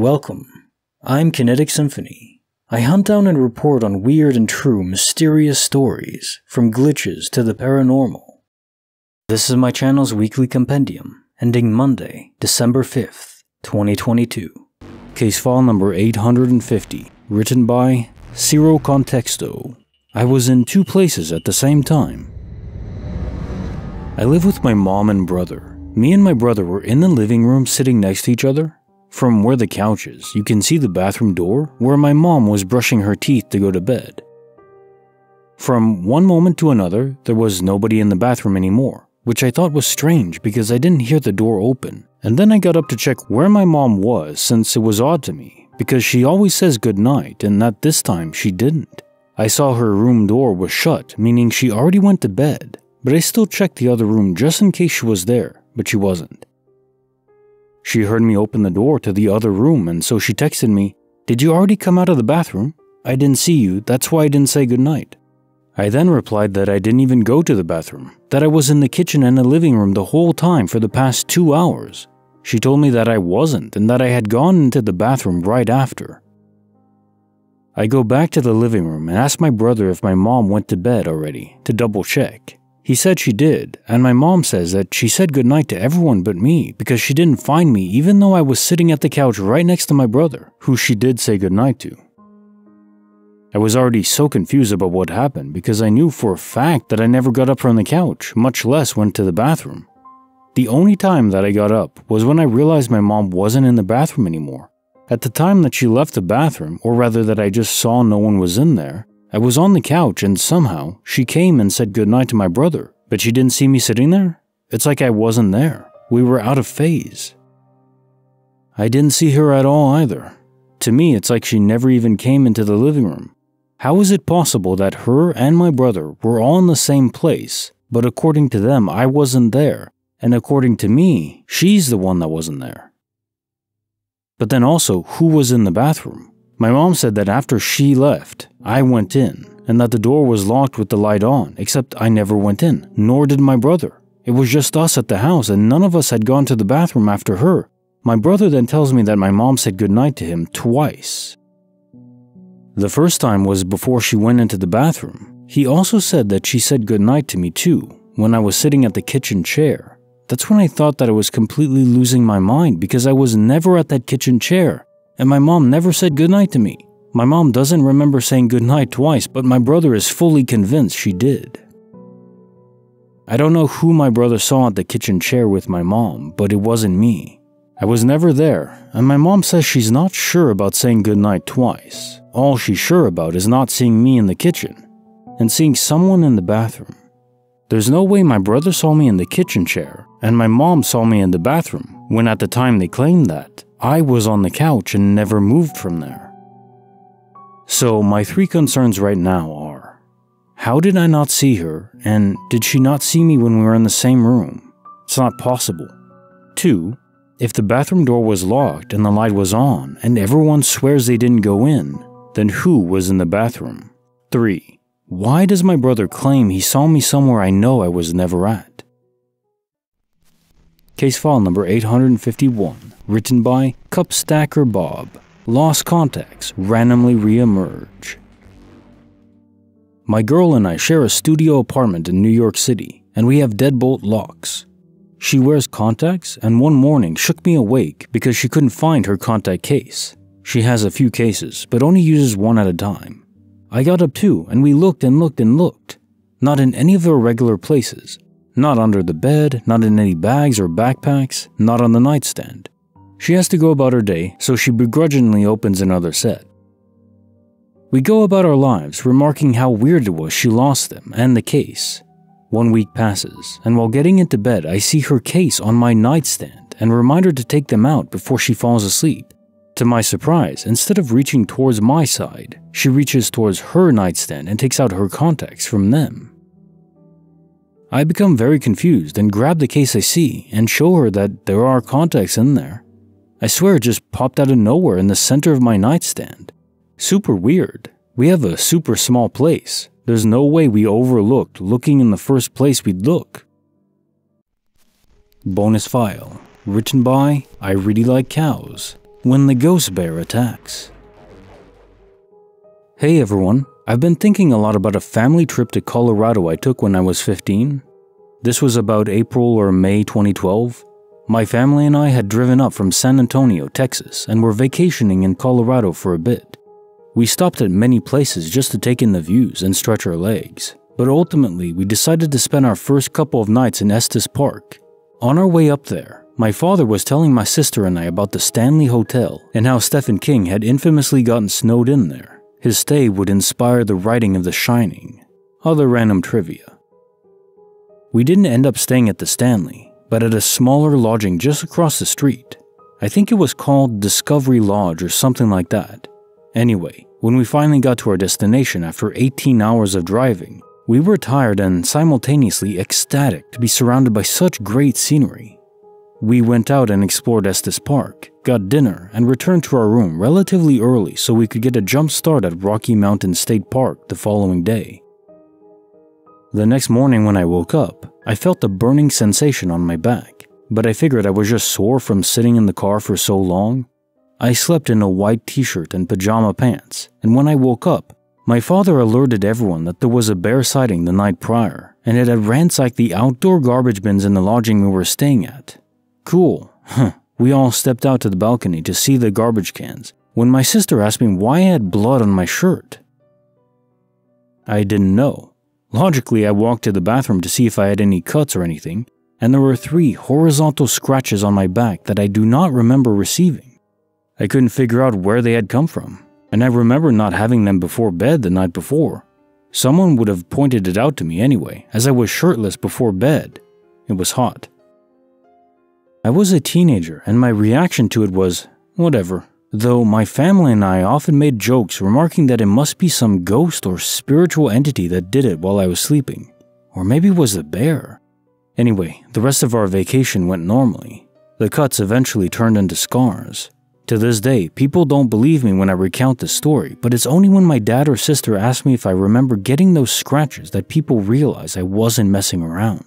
Welcome. I'm Kinetic Symphony. I hunt down and report on weird and true mysterious stories, from glitches to the paranormal. This is my channel's weekly compendium, ending Monday, December 5th, 2022. Case file number 850, written by Zero Contexto. I was in two places at the same time. I live with my mom and brother. Me and my brother were in the living room sitting next to each other. From where the couch is, you can see the bathroom door where my mom was brushing her teeth to go to bed. From one moment to another, there was nobody in the bathroom anymore, which I thought was strange because I didn't hear the door open. And then I got up to check where my mom was, since it was odd to me, because she always says goodnight and that this time she didn't. I saw her room door was shut, meaning she already went to bed, but I still checked the other room just in case she was there, but she wasn't. She heard me open the door to the other room, and so she texted me, "Did you already come out of the bathroom? I didn't see you, that's why I didn't say goodnight." I then replied that I didn't even go to the bathroom, that I was in the kitchen and the living room the whole time for the past 2 hours. She told me that I wasn't, and that I had gone into the bathroom right after. I go back to the living room and ask my brother if my mom went to bed already, to double check. He said she did, and my mom says that she said goodnight to everyone but me because she didn't find me even though I was sitting at the couch right next to my brother, who she did say goodnight to. I was already so confused about what happened because I knew for a fact that I never got up from the couch, much less went to the bathroom. The only time that I got up was when I realized my mom wasn't in the bathroom anymore. At the time that she left the bathroom, or rather that I just saw no one was in there, I was on the couch and somehow she came and said goodnight to my brother, but she didn't see me sitting there? It's like I wasn't there. We were out of phase. I didn't see her at all either. To me, it's like she never even came into the living room. How is it possible that her and my brother were all in the same place, but according to them, I wasn't there, and according to me, she's the one that wasn't there? But then also, who was in the bathroom? My mom said that after she left, I went in, and that the door was locked with the light on, except I never went in, nor did my brother. It was just us at the house, and none of us had gone to the bathroom after her. My brother then tells me that my mom said goodnight to him twice. The first time was before she went into the bathroom. He also said that she said goodnight to me too, when I was sitting at the kitchen chair. That's when I thought that I was completely losing my mind because I was never at that kitchen chair. And my mom never said goodnight to me. My mom doesn't remember saying goodnight twice, but my brother is fully convinced she did. I don't know who my brother saw at the kitchen chair with my mom, but it wasn't me. I was never there, and my mom says she's not sure about saying goodnight twice. All she's sure about is not seeing me in the kitchen, and seeing someone in the bathroom. There's no way my brother saw me in the kitchen chair, and my mom saw me in the bathroom, when at the time they claimed that, I was on the couch and never moved from there. So my three concerns right now are, how did I not see her, and did she not see me when we were in the same room? It's not possible. 2, if the bathroom door was locked and the light was on and everyone swears they didn't go in, then who was in the bathroom? 3, why does my brother claim he saw me somewhere I know I was never at? Case file number 851, written by Cup Stacker Bob. Lost contacts randomly re-emerge. My girl and I share a studio apartment in New York City, and we have deadbolt locks. She wears contacts and one morning shook me awake because she couldn't find her contact case. She has a few cases, but only uses one at a time. I got up too, and we looked and looked and looked. Not in any of her regular places. Not under the bed, not in any bags or backpacks, not on the nightstand. She has to go about her day, so she begrudgingly opens another set. We go about our lives, remarking how weird it was she lost them and the case. 1 week passes, and while getting into bed, I see her case on my nightstand and remind her to take them out before she falls asleep. To my surprise, instead of reaching towards my side, she reaches towards her nightstand and takes out her contacts from them. I become very confused and grab the case I see and show her that there are contacts in there. I swear it just popped out of nowhere in the center of my nightstand. Super weird. We have a super small place. There's no way we overlooked looking in the first place we'd look. Bonus file, written by I Really Like Cows. when the ghost bear attacks. Hey everyone, I've been thinking a lot about a family trip to Colorado I took when I was 15. This was about April or May 2012. My family and I had driven up from San Antonio, Texas, and were vacationing in Colorado for a bit. We stopped at many places just to take in the views and stretch our legs, but ultimately we decided to spend our first couple of nights in Estes Park. On our way up there, my father was telling my sister and I about the Stanley Hotel and how Stephen King had infamously gotten snowed in there. His stay would inspire the writing of The Shining. Other random trivia. We didn't end up staying at the Stanley, but at a smaller lodging just across the street. I think it was called Discovery Lodge or something like that. Anyway, when we finally got to our destination after 18 hours of driving, we were tired and simultaneously ecstatic to be surrounded by such great scenery. We went out and explored Estes Park, got dinner, and returned to our room relatively early so we could get a jump start at Rocky Mountain State Park the following day. The next morning when I woke up, I felt a burning sensation on my back, but I figured I was just sore from sitting in the car for so long. I slept in a white t-shirt and pajama pants, and when I woke up, my father alerted everyone that there was a bear sighting the night prior, and it had ransacked the outdoor garbage bins in the lodging we were staying at. Cool. We all stepped out to the balcony to see the garbage cans when my sister asked me why I had blood on my shirt. I didn't know. Logically, I walked to the bathroom to see if I had any cuts or anything, and there were 3 horizontal scratches on my back that I do not remember receiving. I couldn't figure out where they had come from, and I remember not having them before bed the night before. Someone would have pointed it out to me anyway, as I was shirtless before bed. It was hot. I was a teenager, and my reaction to it was, whatever, though my family and I often made jokes remarking that it must be some ghost or spiritual entity that did it while I was sleeping. Or maybe it was the bear. Anyway, the rest of our vacation went normally. The cuts eventually turned into scars. To this day, people don't believe me when I recount this story, but it's only when my dad or sister ask me if I remember getting those scratches that people realize I wasn't messing around.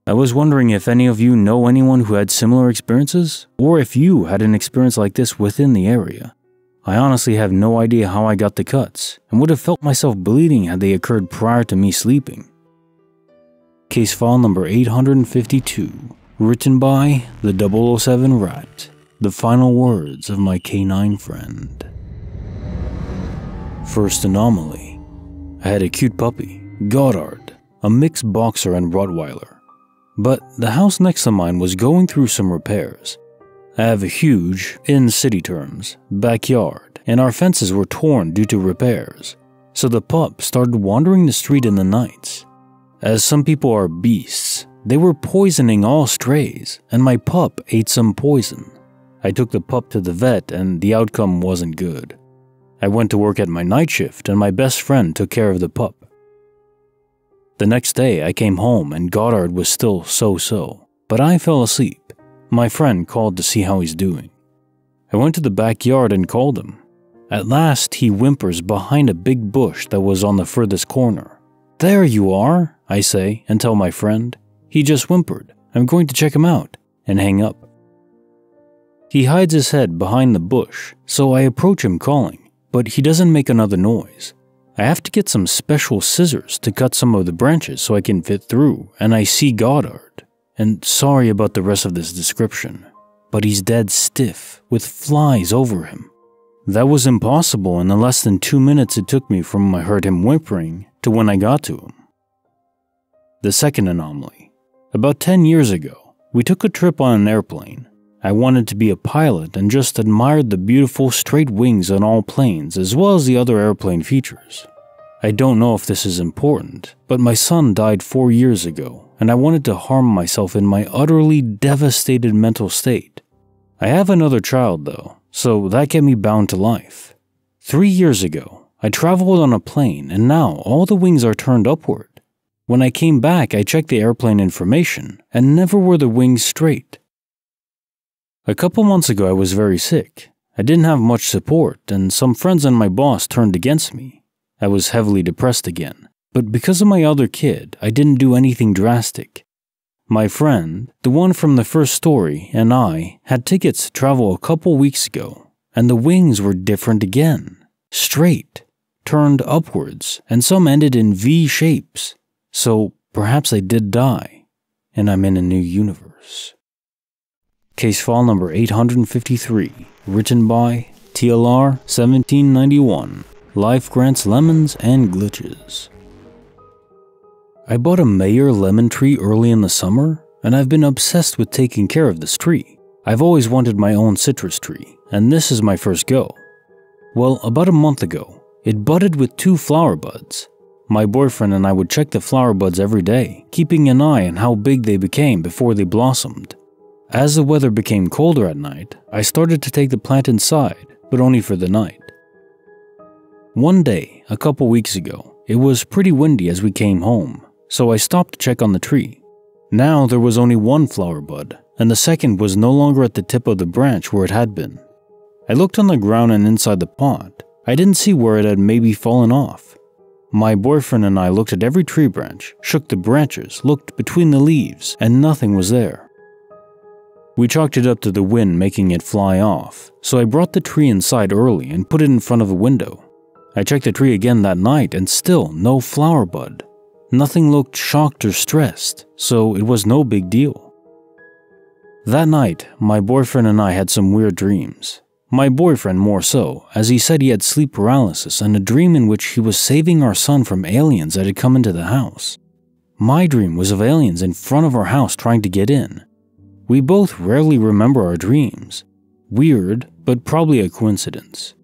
I was wondering if any of you know anyone who had similar experiences, or if you had an experience like this within the area. I honestly have no idea how I got the cuts, and would have felt myself bleeding had they occurred prior to me sleeping. Case file number 852, written by the 007 Rat, the final words of my canine friend. First anomaly. I had a cute puppy, Goddard, a mixed boxer and Rottweiler. But the house next to mine was going through some repairs. I have a huge, in city terms, backyard, and our fences were torn due to repairs, so the pup started wandering the street in the nights. As some people are beasts, they were poisoning all strays, and my pup ate some poison. I took the pup to the vet, and the outcome wasn't good. I went to work at my night shift, and my best friend took care of the pup. The next day, I came home and Goddard was still so-so, but I fell asleep. My friend called to see how he's doing. I went to the backyard and called him. At last, he whimpers behind a big bush that was on the furthest corner. "There you are," I say and tell my friend. "He just whimpered. I'm going to check him out," and hang up. He hides his head behind the bush, so I approach him calling, but he doesn't make another noise. I have to get some special scissors to cut some of the branches so I can fit through, and I see Goddard. And sorry about the rest of this description, but he's dead stiff, with flies over him. That was impossible in the less than 2 minutes it took me from I heard him whimpering to when I got to him. The second anomaly. About 10 years ago, we took a trip on an airplane. I wanted to be a pilot and just admired the beautiful straight wings on all planes as well as the other airplane features. I don't know if this is important, but my son died 4 years ago and I wanted to harm myself in my utterly devastated mental state. I have another child though, so that kept me bound to life. 3 years ago, I traveled on a plane and now all the wings are turned upward. When I came back, I checked the airplane information and never were the wings straight. A couple months ago, I was very sick. I didn't have much support, and some friends and my boss turned against me. I was heavily depressed again, but because of my other kid, I didn't do anything drastic. My friend, the one from the first story, and I had tickets to travel a couple weeks ago, and the wings were different again. Straight, turned upwards, and some ended in V shapes. So perhaps I did die, and I'm in a new universe. Case file number 853, written by TLR 1791. Life grants lemons and glitches. I bought a Mayer lemon tree early in the summer, and I've been obsessed with taking care of this tree. I've always wanted my own citrus tree, and this is my first go. Well, about a month ago, it budded with 2 flower buds. My boyfriend and I would check the flower buds every day, keeping an eye on how big they became before they blossomed. As the weather became colder at night, I started to take the plant inside, but only for the night. One day, a couple weeks ago, it was pretty windy as we came home, so I stopped to check on the tree. Now there was only 1 flower bud, and the second was no longer at the tip of the branch where it had been. I looked on the ground and inside the pot. I didn't see where it had maybe fallen off. My boyfriend and I looked at every tree branch, shook the branches, looked between the leaves, and nothing was there. We chalked it up to the wind making it fly off, so I brought the tree inside early and put it in front of the window. I checked the tree again that night and still no flower bud. Nothing looked shocked or stressed, so it was no big deal. That night, my boyfriend and I had some weird dreams. My boyfriend more so, as he said he had sleep paralysis and a dream in which he was saving our son from aliens that had come into the house. My dream was of aliens in front of our house trying to get in. We both rarely remember our dreams. Weird, but probably a coincidence.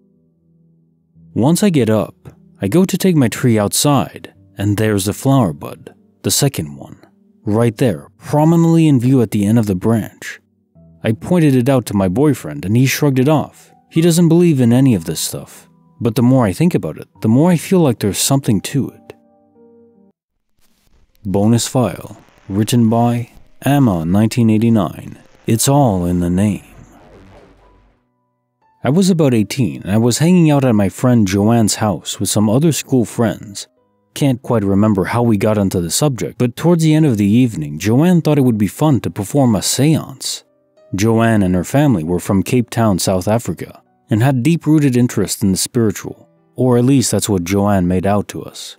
Once I get up, I go to take my tree outside, and there's the flower bud, the second one, right there, prominently in view at the end of the branch. I pointed it out to my boyfriend and he shrugged it off. He doesn't believe in any of this stuff, but the more I think about it, the more I feel like there's something to it. Bonus file, written by Amma 1989. It's all in the name. I was about 18 and I was hanging out at my friend Joanne's house with some other school friends. Can't quite remember how we got onto the subject, but towards the end of the evening, Joanne thought it would be fun to perform a seance. Joanne and her family were from Cape Town, South Africa, and had deep-rooted interest in the spiritual, or at least that's what Joanne made out to us.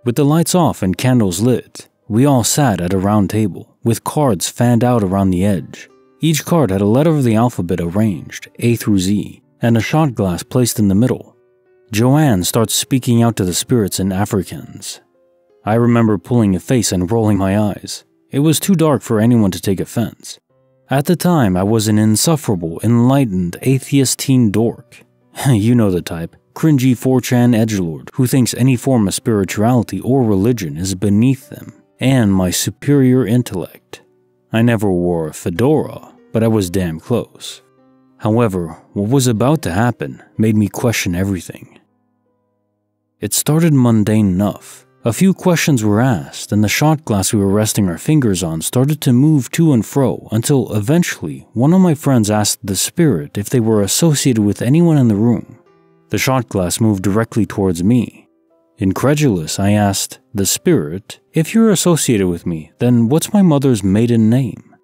With the lights off and candles lit, we all sat at a round table, with cards fanned out around the edge. Each card had a letter of the alphabet arranged, A through Z, and a shot glass placed in the middle. Joanne starts speaking out to the spirits in Afrikaans. I remember pulling a face and rolling my eyes. It was too dark for anyone to take offense. At the time, I was an insufferable, enlightened, atheist teen dork. You know the type, cringy 4chan edgelord who thinks any form of spirituality or religion is beneath them and my superior intellect. I never wore a fedora, but I was damn close. However, what was about to happen made me question everything. It started mundane enough. A few questions were asked, and the shot glass we were resting our fingers on started to move to and fro until eventually one of my friends asked the spirit if they were associated with anyone in the room. The shot glass moved directly towards me. Incredulous, I asked the spirit, "If you're associated with me, then what's my mother's maiden name?"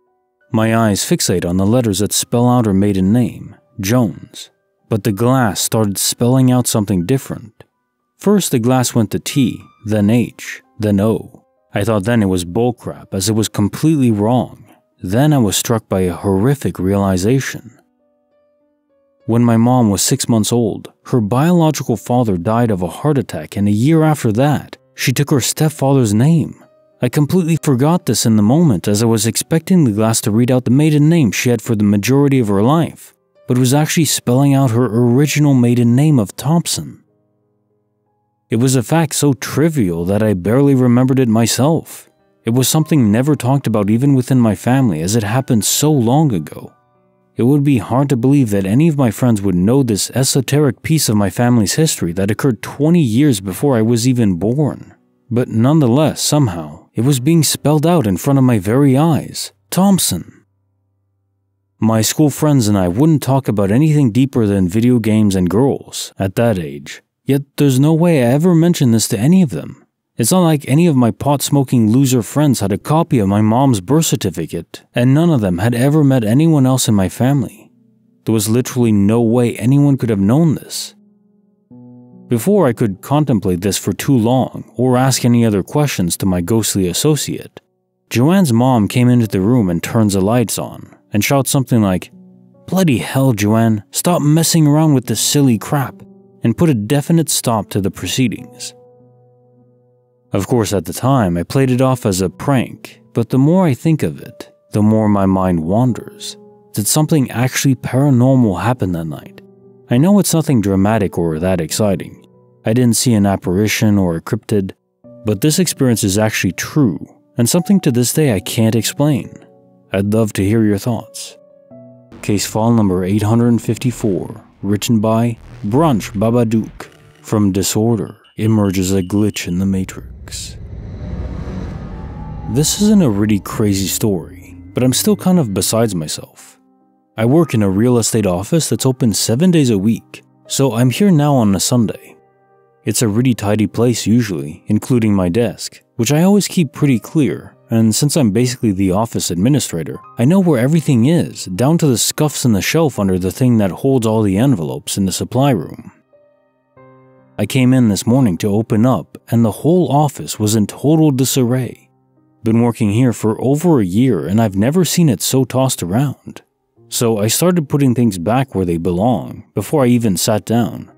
My eyes fixate on the letters that spell out her maiden name, Jones, but the glass started spelling out something different. First the glass went to T, then H, then O. I thought then it was bullcrap as it was completely wrong. Then I was struck by a horrific realization. When my mom was 6 months old, her biological father died of a heart attack, and a year after that, she took her stepfather's name. I completely forgot this in the moment as I was expecting the glass to read out the maiden name she had for the majority of her life, but was actually spelling out her original maiden name of Thompson. It was a fact so trivial that I barely remembered it myself. It was something never talked about even within my family as it happened so long ago. It would be hard to believe that any of my friends would know this esoteric piece of my family's history that occurred 20 years before I was even born. But nonetheless, somehow, it was being spelled out in front of my very eyes. Thompson. My school friends and I wouldn't talk about anything deeper than video games and girls at that age. Yet there's no way I ever mentioned this to any of them. It's not like any of my pot-smoking loser friends had a copy of my mom's birth certificate, and none of them had ever met anyone else in my family. There was literally no way anyone could have known this. Before I could contemplate this for too long or ask any other questions to my ghostly associate, Joanne's mom came into the room and turns the lights on and shouts something like, "Bloody hell, Joanne, stop messing around with this silly crap," and put a definite stop to the proceedings. Of course, at the time, I played it off as a prank, but the more I think of it, the more my mind wanders. Did something actually paranormal happen that night? I know it's nothing dramatic or that exciting. I didn't see an apparition or a cryptid, but this experience is actually true, and something to this day I can't explain. I'd love to hear your thoughts. Case file number 854, written by Brunch Babadook. From disorder emerges a glitch in the matrix. This isn't a really crazy story, but I'm still kind of besides myself. I work in a real estate office that's open 7 days a week, so I'm here now on a Sunday. It's a really tidy place usually, including my desk, which I always keep pretty clear, and since I'm basically the office administrator, I know where everything is, down to the scuffs in the shelf under the thing that holds all the envelopes in the supply room. I came in this morning to open up, and the whole office was in total disarray. Been working here for over a year, and I've never seen it so tossed around. So I started putting things back where they belong, before I even sat down.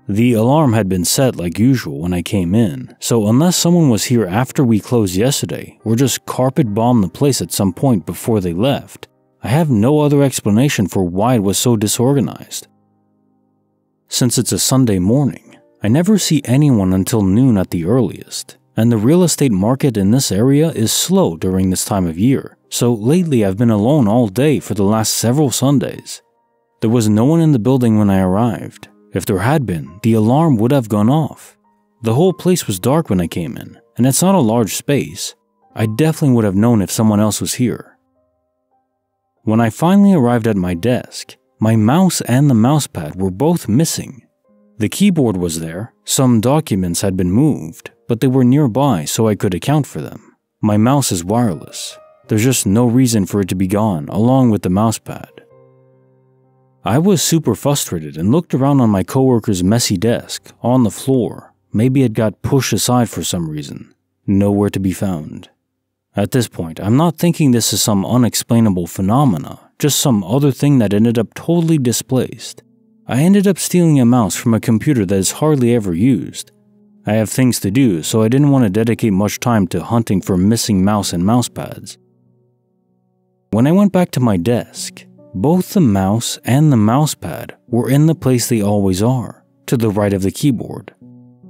The alarm had been set like usual when I came in, so unless someone was here after we closed yesterday, or just carpet bombed the place at some point before they left, I have no other explanation for why it was so disorganized. Since it's a Sunday morning, I never see anyone until noon at the earliest, and the real estate market in this area is slow during this time of year, so lately I've been alone all day for the last several Sundays. There was no one in the building when I arrived. If there had been, the alarm would have gone off. The whole place was dark when I came in, and it's not a large space. I definitely would have known if someone else was here. When I finally arrived at my desk, my mouse and the mousepad were both missing. The keyboard was there, some documents had been moved, but they were nearby so I could account for them. My mouse is wireless. There's just no reason for it to be gone, along with the mousepad. I was super frustrated and looked around on my coworker's messy desk, on the floor. Maybe it got pushed aside for some reason. Nowhere to be found. At this point, I'm not thinking this is some unexplainable phenomena, just some other thing that ended up totally displaced. I ended up stealing a mouse from a computer that is hardly ever used. I have things to do, so I didn't want to dedicate much time to hunting for missing mouse and mousepads. When I went back to my desk, both the mouse and the mousepad were in the place they always are, to the right of the keyboard.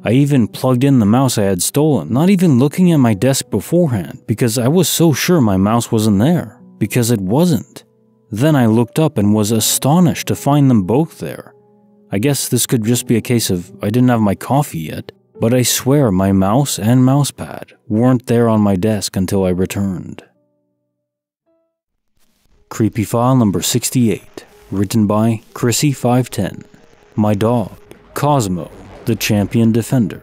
I even plugged in the mouse I had stolen, not even looking at my desk beforehand, because I was so sure my mouse wasn't there, because it wasn't. Then I looked up and was astonished to find them both there. I guess this could just be a case of I didn't have my coffee yet, but I swear my mouse and mousepad weren't there on my desk until I returned. Creepy file number 68, written by Chrissy510. My dog, Cosmo, the champion defender.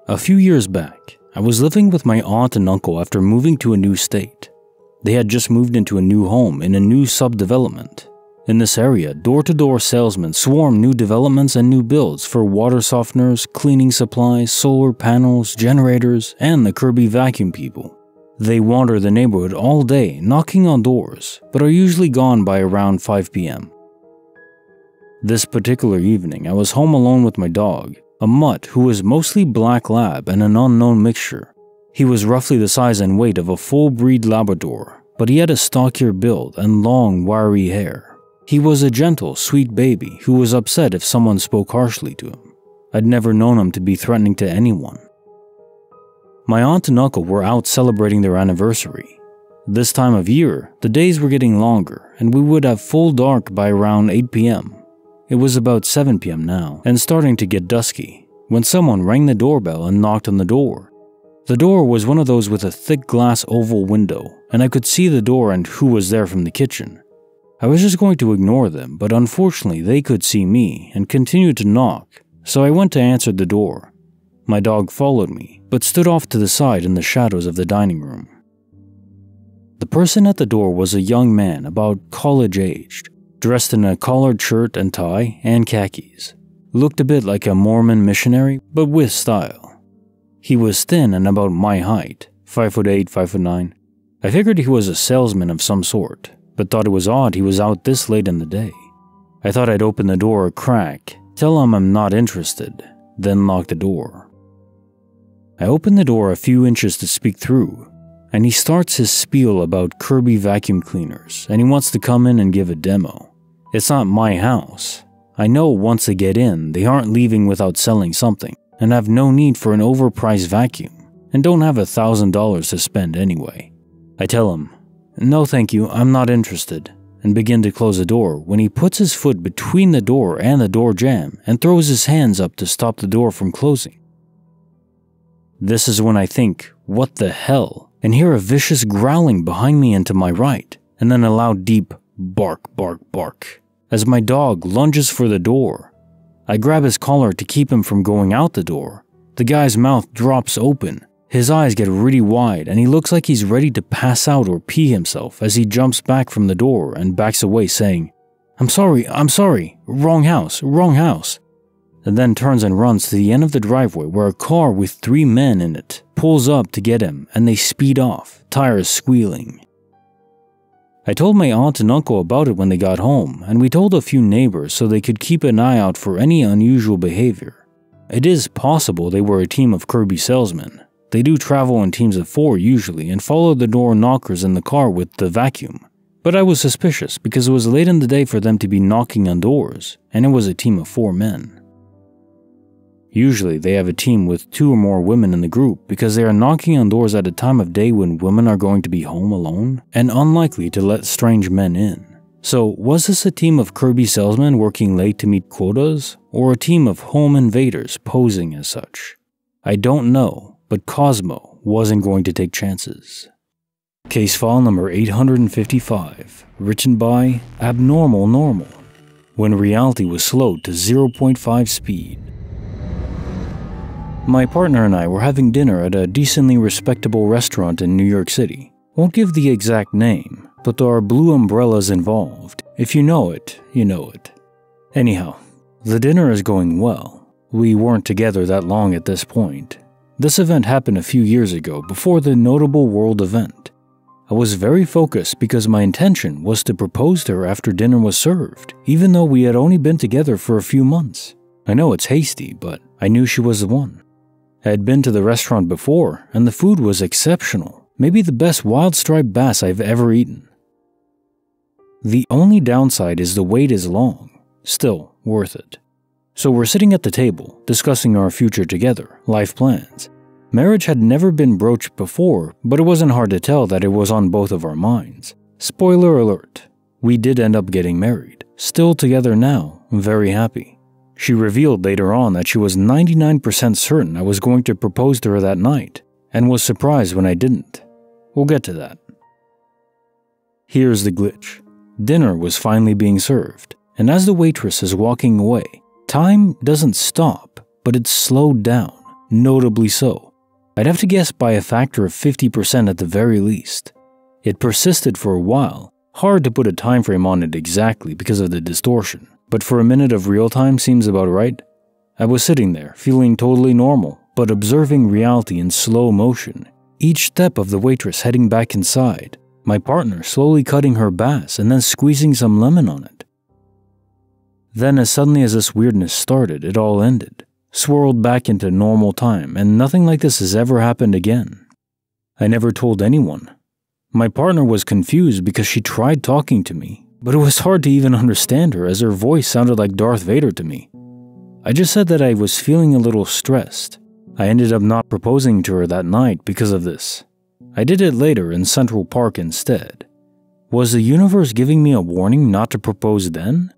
A few years back, I was living with my aunt and uncle after moving to a new state. They had just moved into a new home in a new subdevelopment. In this area, door-to-door salesmen swarm new developments and new builds for water softeners, cleaning supplies, solar panels, generators, and the Kirby vacuum people. They wander the neighborhood all day, knocking on doors, but are usually gone by around 5 p.m. This particular evening, I was home alone with my dog, a mutt who was mostly black lab and an unknown mixture. He was roughly the size and weight of a full-breed Labrador, but he had a stockier build and long, wiry hair. He was a gentle, sweet baby who was upset if someone spoke harshly to him. I'd never known him to be threatening to anyone. My aunt and uncle were out celebrating their anniversary. This time of year, the days were getting longer, and we would have full dark by around 8 p.m. It was about 7 p.m. now, and starting to get dusky, when someone rang the doorbell and knocked on the door. The door was one of those with a thick glass oval window, and I could see the door and who was there from the kitchen. I was just going to ignore them, but unfortunately they could see me and continued to knock, so I went to answer the door. My dog followed me, but stood off to the side in the shadows of the dining room. The person at the door was a young man about college-aged, dressed in a collared shirt and tie and khakis. Looked a bit like a Mormon missionary, but with style. He was thin and about my height, 5'8", 5'9". I figured he was a salesman of some sort, but thought it was odd he was out this late in the day. I thought I'd open the door a crack, tell him I'm not interested, then lock the door. I opened the door a few inches to speak through, and he starts his spiel about Kirby vacuum cleaners, and he wants to come in and give a demo. It's not my house. I know once they get in, they aren't leaving without selling something, and have no need for an overpriced vacuum, and don't have $1,000 to spend anyway. I tell him, no thank you, I'm not interested, and begin to close the door when he puts his foot between the door and the door jamb and throws his hands up to stop the door from closing. This is when I think, what the hell, and hear a vicious growling behind me and to my right, and then a loud deep bark, bark, bark, as my dog lunges for the door. I grab his collar to keep him from going out the door. The guy's mouth drops open, his eyes get really wide, and he looks like he's ready to pass out or pee himself as he jumps back from the door and backs away saying, I'm sorry, wrong house, and then turns and runs to the end of the driveway where a car with 3 men in it pulls up to get him and they speed off, tires squealing. I told my aunt and uncle about it when they got home, and we told a few neighbors so they could keep an eye out for any unusual behavior. It is possible they were a team of Kirby salesmen. They do travel in teams of 4 usually and follow the door knockers in the car with the vacuum. But I was suspicious because it was late in the day for them to be knocking on doors, and it was a team of 4 men. Usually they have a team with 2 or more women in the group because they are knocking on doors at a time of day when women are going to be home alone and unlikely to let strange men in. So was this a team of Kirby salesmen working late to meet quotas, or a team of home invaders posing as such? I don't know, but Cosmo wasn't going to take chances. Case file number 855, written by Abnormal Normal, when reality was slowed to 0.5 speed. My partner and I were having dinner at a decently respectable restaurant in New York City. Won't give the exact name, but there are blue umbrellas involved. If you know it, you know it. Anyhow, the dinner is going well. We weren't together that long at this point. This event happened a few years ago, before the notable world event. I was very focused because my intention was to propose to her after dinner was served, even though we had only been together for a few months. I know it's hasty, but I knew she was the one. I had been to the restaurant before, and the food was exceptional, maybe the best wild striped bass I've ever eaten. The only downside is the wait is long, still worth it. So we're sitting at the table, discussing our future together, life plans. Marriage had never been broached before, but it wasn't hard to tell that it was on both of our minds. Spoiler alert, we did end up getting married, still together now, very happy. She revealed later on that she was 99% certain I was going to propose to her that night, and was surprised when I didn't. We'll get to that. Here's the glitch. Dinner was finally being served, and as the waitress is walking away, time doesn't stop, but it's slowed down, notably so. I'd have to guess by a factor of 50% at the very least. It persisted for a while, hard to put a time frame on it exactly because of the distortion. But for a minute of real time seems about right. I was sitting there, feeling totally normal, but observing reality in slow motion. Each step of the waitress heading back inside, my partner slowly cutting her bass and then squeezing some lemon on it. Then as suddenly as this weirdness started, it all ended, swirled back into normal time, and nothing like this has ever happened again. I never told anyone. My partner was confused because she tried talking to me, but it was hard to even understand her as her voice sounded like Darth Vader to me. I just said that I was feeling a little stressed. I ended up not proposing to her that night because of this. I did it later in Central Park instead. Was the universe giving me a warning not to propose then?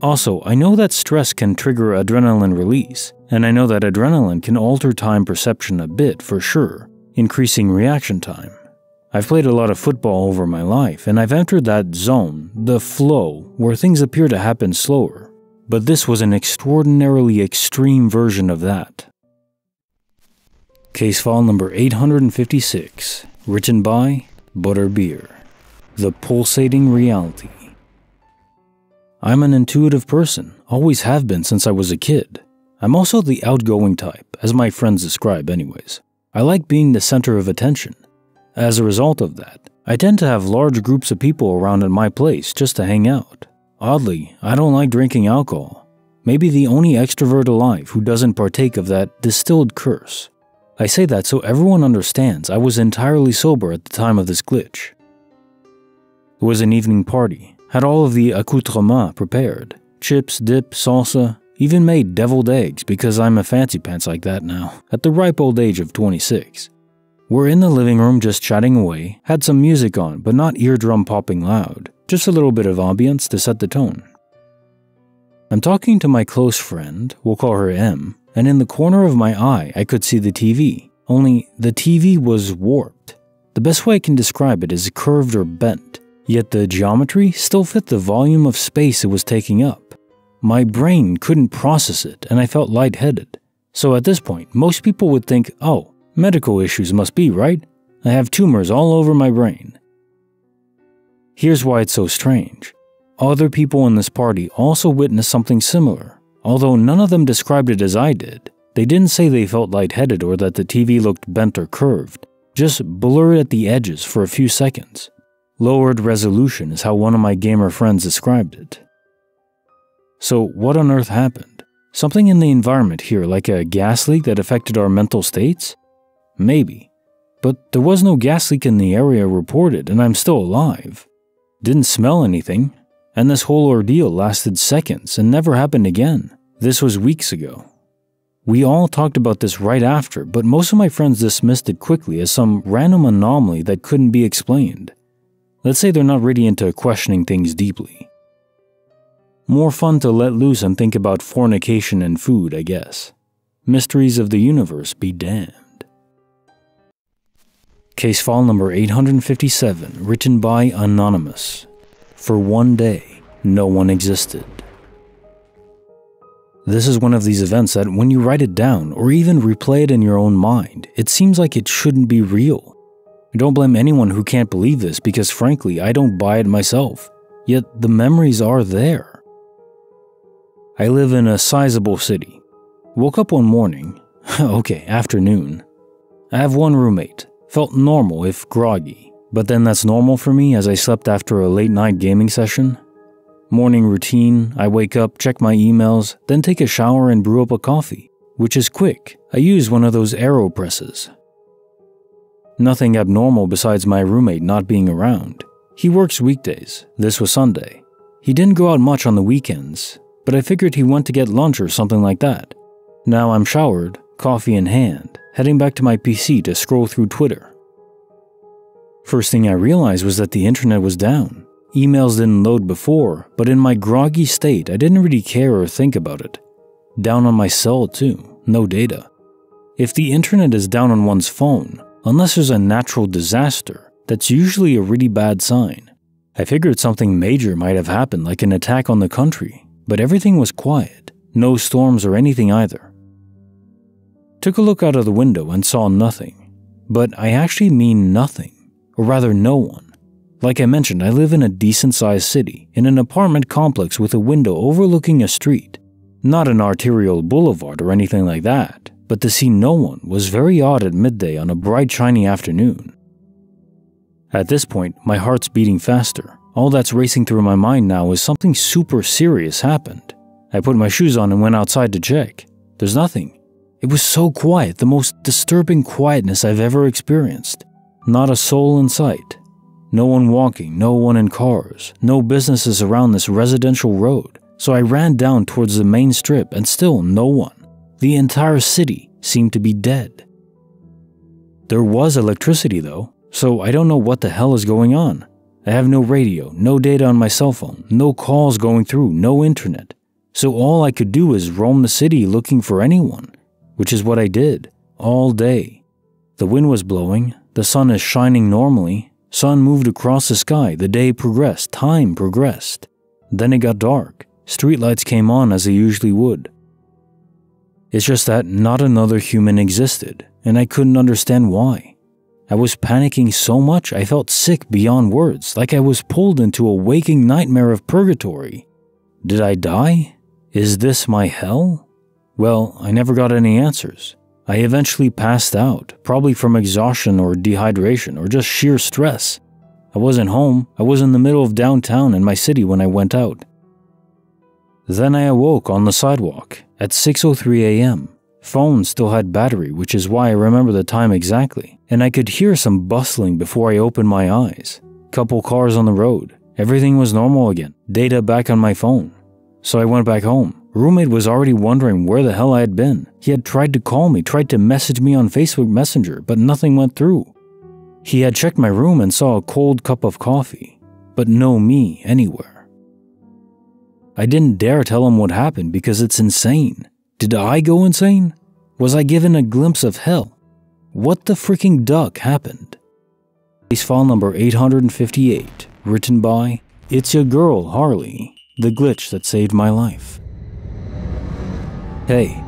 Also, I know that stress can trigger adrenaline release, and I know that adrenaline can alter time perception a bit for sure, increasing reaction time. I've played a lot of football over my life, and I've entered that zone, the flow, where things appear to happen slower. But this was an extraordinarily extreme version of that. Case file number 856, written by Butterbeer. The Pulsating Reality. I'm an intuitive person, always have been since I was a kid. I'm also the outgoing type, as my friends describe anyways. I like being the center of attention. As a result of that, I tend to have large groups of people around at my place just to hang out. Oddly, I don't like drinking alcohol. Maybe the only extrovert alive who doesn't partake of that distilled curse. I say that so everyone understands I was entirely sober at the time of this glitch. It was an evening party, had all of the accoutrements prepared. Chips, dip, salsa, even made deviled eggs because I'm a fancy pants like that now, at the ripe old age of 26. We're in the living room just chatting away, had some music on but not eardrum popping loud, just a little bit of ambience to set the tone. I'm talking to my close friend, we'll call her M, and in the corner of my eye I could see the TV, only the TV was warped. The best way I can describe it is curved or bent, yet the geometry still fit the volume of space it was taking up. My brain couldn't process it and I felt lightheaded. So at this point, most people would think, oh, medical issues must be, right? I have tumors all over my brain. Here's why it's so strange. Other people in this party also witnessed something similar. Although none of them described it as I did, they didn't say they felt lightheaded or that the TV looked bent or curved, just blurred at the edges for a few seconds. Lowered resolution is how one of my gamer friends described it. So what on earth happened? Something in the environment here, like a gas leak that affected our mental states? Maybe. But there was no gas leak in the area reported and I'm still alive. Didn't smell anything. And this whole ordeal lasted seconds and never happened again. This was weeks ago. We all talked about this right after, but most of my friends dismissed it quickly as some random anomaly that couldn't be explained. Let's say they're not really into questioning things deeply. More fun to let loose and think about fornication and food, I guess. Mysteries of the universe be damned. Case file number 857, written by Anonymous. For one day, no one existed. This is one of these events that when you write it down or even replay it in your own mind, it seems like it shouldn't be real. I don't blame anyone who can't believe this because frankly, I don't buy it myself. Yet the memories are there. I live in a sizable city. Woke up one morning, afternoon. I have one roommate. Felt normal if groggy. But then that's normal for me as I slept after a late night gaming session. Morning routine, I wake up, check my emails, then take a shower and brew up a coffee, which is quick. I use one of those AeroPresses. Nothing abnormal besides my roommate not being around. He works weekdays, this was Sunday. He didn't go out much on the weekends, but I figured he went to get lunch or something like that. Now I'm showered, coffee in hand, heading back to my PC to scroll through Twitter. First thing I realized was that the internet was down. Emails didn't load before, but in my groggy state, I didn't really care or think about it. Down on my cell too, no data. If the internet is down on one's phone, unless there's a natural disaster, that's usually a really bad sign. I figured something major might have happened, like an attack on the country, but everything was quiet, no storms or anything either. Took a look out of the window and saw nothing, but I actually mean nothing. Or rather no one. Like I mentioned, I live in a decent-sized city, in an apartment complex with a window overlooking a street. Not an arterial boulevard or anything like that, but to see no one was very odd at midday on a bright shiny afternoon. At this point, my heart's beating faster. All that's racing through my mind now is something super serious happened. I put my shoes on and went outside to check. There's nothing. It was so quiet, the most disturbing quietness I've ever experienced. Not a soul in sight. No one walking, no one in cars, no businesses around this residential road. So I ran down towards the main strip and still no one. The entire city seemed to be dead. There was electricity though, so I don't know what the hell is going on. I have no radio, no data on my cell phone, no calls going through, no internet. So all I could do is roam the city looking for anyone, which is what I did, all day. The wind was blowing. The sun is shining normally. Sun moved across the sky. The day progressed. Time progressed. Then it got dark. Streetlights came on as they usually would. It's just that not another human existed, and I couldn't understand why. I was panicking so much I felt sick beyond words, like I was pulled into a waking nightmare of purgatory. Did I die? Is this my hell? Well, I never got any answers. I eventually passed out, probably from exhaustion or dehydration or just sheer stress. I wasn't home. I was in the middle of downtown in my city when I went out. Then I awoke on the sidewalk at 6:03 a.m. Phone still had battery, which is why I remember the time exactly, and I could hear some bustling before I opened my eyes. Couple cars on the road. Everything was normal again. Data back on my phone. So I went back home. Roommate was already wondering where the hell I had been. He had tried to call me, tried to message me on Facebook Messenger, but nothing went through. He had checked my room and saw a cold cup of coffee, but no me anywhere. I didn't dare tell him what happened because it's insane. Did I go insane? Was I given a glimpse of hell? What the freaking duck happened? Case file number 858, written by It's Your Girl, Harley, the glitch that saved my life. Hey,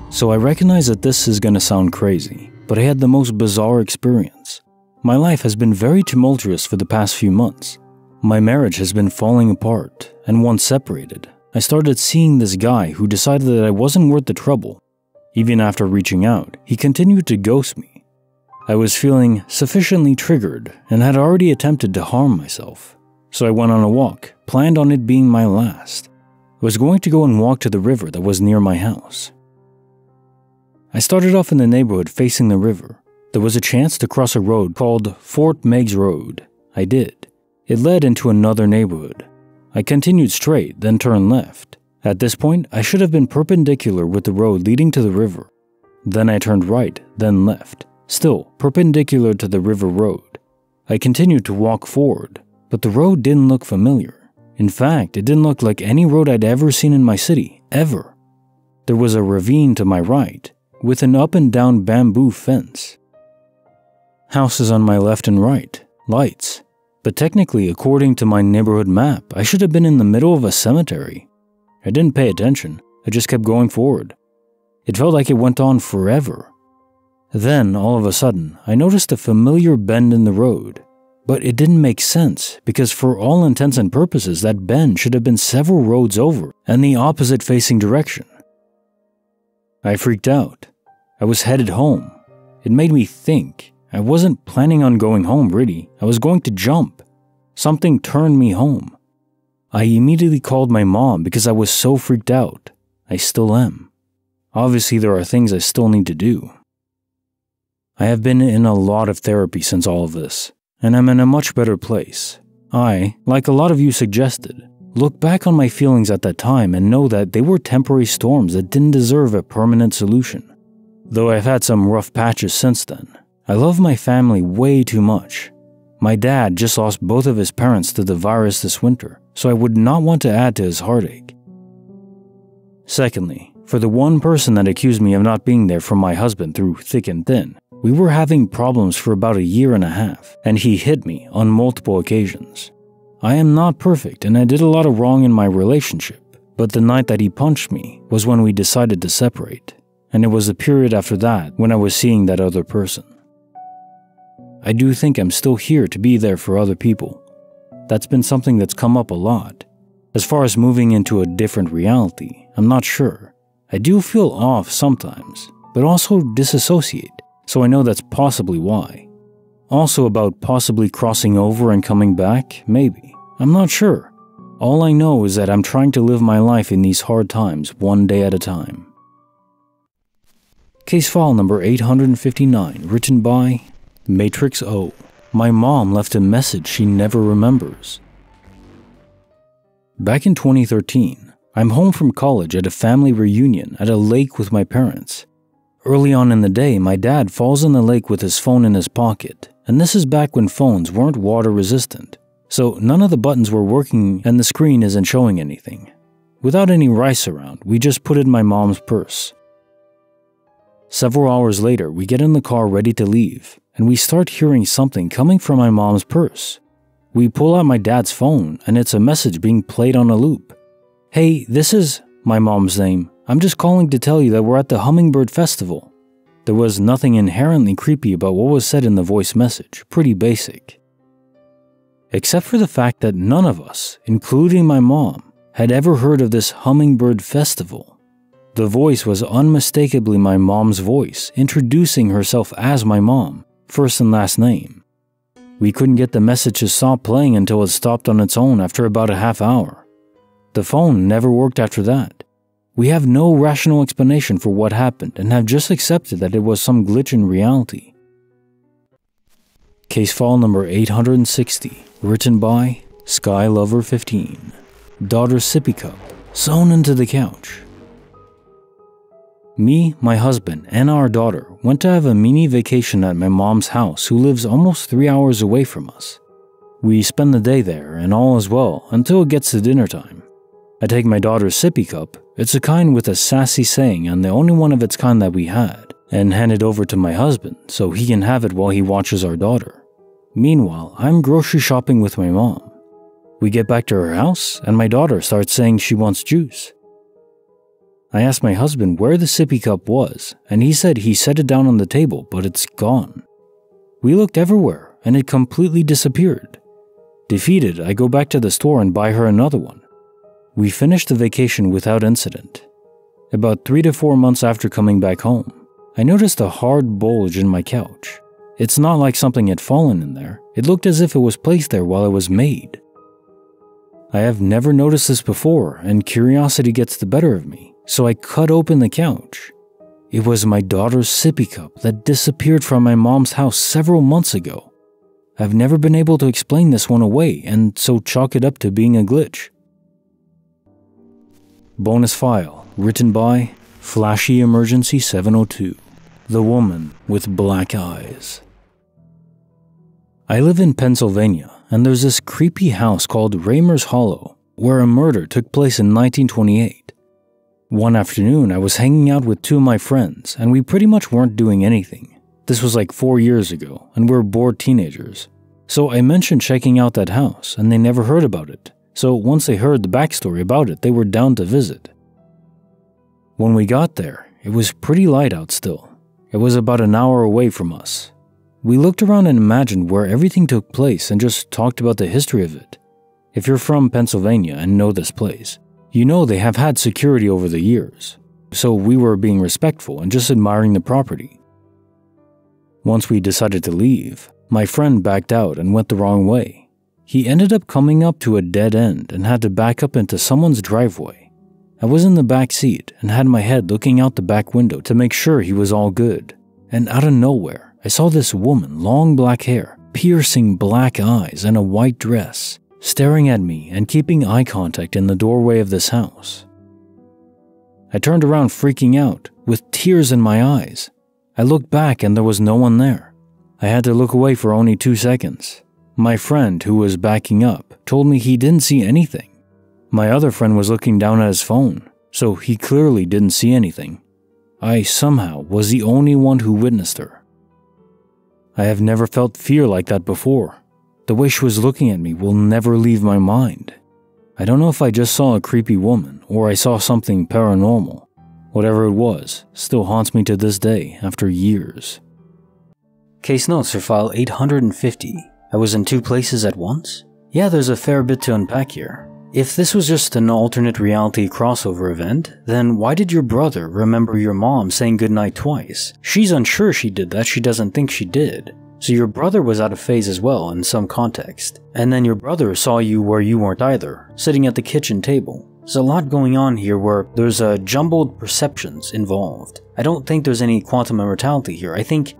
so I recognize that this is gonna sound crazy, but I had the most bizarre experience. My life has been very tumultuous for the past few months. My marriage has been falling apart, and once separated, I started seeing this guy who decided that I wasn't worth the trouble. Even after reaching out, he continued to ghost me. I was feeling sufficiently triggered and had already attempted to harm myself. So I went on a walk, planned on it being my last. I was going to go and walk to the river that was near my house. I started off in the neighborhood facing the river. There was a chance to cross a road called Fort Meigs Road. I did. It led into another neighborhood. I continued straight, then turned left. At this point, I should have been perpendicular with the road leading to the river. Then I turned right, then left, still perpendicular to the river road. I continued to walk forward, but the road didn't look familiar. In fact, it didn't look like any road I'd ever seen in my city, ever. There was a ravine to my right, with an up and down bamboo fence. Houses on my left and right, lights. But technically, according to my neighborhood map, I should have been in the middle of a cemetery. I didn't pay attention, I just kept going forward. It felt like it went on forever. Then, all of a sudden, I noticed a familiar bend in the road. But it didn't make sense, because for all intents and purposes, that bend should have been several roads over and the opposite facing direction. I freaked out. I was headed home. It made me think. I wasn't planning on going home, really. I was going to jump. Something turned me home. I immediately called my mom because I was so freaked out. I still am. Obviously, there are things I still need to do. I have been in a lot of therapy since all of this, and I'm in a much better place. I, like a lot of you suggested, look back on my feelings at that time and know that they were temporary storms that didn't deserve a permanent solution. Though I've had some rough patches since then, I love my family way too much. My dad just lost both of his parents to the virus this winter, so I would not want to add to his heartache. Secondly, for the one person that accused me of not being there for my husband through thick and thin, we were having problems for about a year and a half, and he hit me on multiple occasions. I am not perfect and I did a lot of wrong in my relationship, but the night that he punched me was when we decided to separate, and it was the period after that when I was seeing that other person. I do think I'm still here to be there for other people. That's been something that's come up a lot. As far as moving into a different reality, I'm not sure. I do feel off sometimes, but also disassociate, so I know that's possibly why. Also about possibly crossing over and coming back, maybe. I'm not sure. All I know is that I'm trying to live my life in these hard times one day at a time. Case file number 859, written by Matrix O. My mom left a message she never remembers. Back in 2013, I'm home from college at a family reunion at a lake with my parents. Early on in the day, my dad falls in the lake with his phone in his pocket, and this is back when phones weren't water resistant, so none of the buttons were working and the screen isn't showing anything. Without any rice around, we just put it in my mom's purse. Several hours later, we get in the car ready to leave, and we start hearing something coming from my mom's purse. We pull out my dad's phone, and it's a message being played on a loop. "Hey, this is my mom's name. I'm just calling to tell you that we're at the Hummingbird Festival." There was nothing inherently creepy about what was said in the voice message, pretty basic. Except for the fact that none of us, including my mom, had ever heard of this hummingbird festival. The voice was unmistakably my mom's voice, introducing herself as my mom, first and last name. We couldn't get the message to stop playing until it stopped on its own after about a half hour. The phone never worked after that. We have no rational explanation for what happened and have just accepted that it was some glitch in reality. Case file number 860, written by SkyLover15. Daughter's sippy cup, sewn into the couch. Me, my husband, and our daughter went to have a mini vacation at my mom's house, who lives almost 3 hours away from us. We spend the day there and all is well until it gets to dinner time. I take my daughter's sippy cup, it's a kind with a sassy saying and the only one of its kind that we had, and hand it over to my husband so he can have it while he watches our daughter. Meanwhile, I'm grocery shopping with my mom. We get back to her house and my daughter starts saying she wants juice. I asked my husband where the sippy cup was, and he said he set it down on the table, but it's gone. We looked everywhere, and it completely disappeared. Defeated, I go back to the store and buy her another one. We finished the vacation without incident. About 3 to 4 months after coming back home, I noticed a hard bulge in my couch. It's not like something had fallen in there, it looked as if it was placed there while it was made. I have never noticed this before, and curiosity gets the better of me. So I cut open the couch. It was my daughter's sippy cup that disappeared from my mom's house several months ago. I've never been able to explain this one away, and so chalk it up to being a glitch. Bonus file, written by Flashy Emergency 702, The Woman with Black Eyes. I live in Pennsylvania, and there's this creepy house called Raymer's Hollow, where a murder took place in 1928. One afternoon, I was hanging out with 2 of my friends, and we pretty much weren't doing anything. This was like 4 years ago, and we were bored teenagers. So I mentioned checking out that house, and they never heard about it. So once they heard the backstory about it, they were down to visit. When we got there, it was pretty light out still. It was about an hour away from us. We looked around and imagined where everything took place and just talked about the history of it. If you're from Pennsylvania and know this place, you know they have had security over the years, so we were being respectful and just admiring the property. Once we decided to leave, my friend backed out and went the wrong way. He ended up coming up to a dead end and had to back up into someone's driveway. I was in the back seat and had my head looking out the back window to make sure he was all good. And out of nowhere, I saw this woman, long black hair, piercing black eyes, and a white dress, staring at me and keeping eye contact in the doorway of this house. I turned around freaking out, with tears in my eyes. I looked back and there was no one there. I had to look away for only 2 seconds. My friend, who was backing up, told me he didn't see anything. My other friend was looking down at his phone, so he clearly didn't see anything. I somehow was the only one who witnessed her. I have never felt fear like that before. The way she was looking at me will never leave my mind. I don't know if I just saw a creepy woman or I saw something paranormal. Whatever it was, still haunts me to this day after years. Case notes for file 850. I was in 2 places at once? Yeah, there's a fair bit to unpack here. If this was just an alternate reality crossover event, then why did your brother remember your mom saying goodnight twice? She's unsure she did that, she doesn't think she did. So your brother was out of phase as well in some context. And then your brother saw you where you weren't either, sitting at the kitchen table. There's a lot going on here where there's jumbled perceptions involved. I don't think there's any quantum immortality here. I think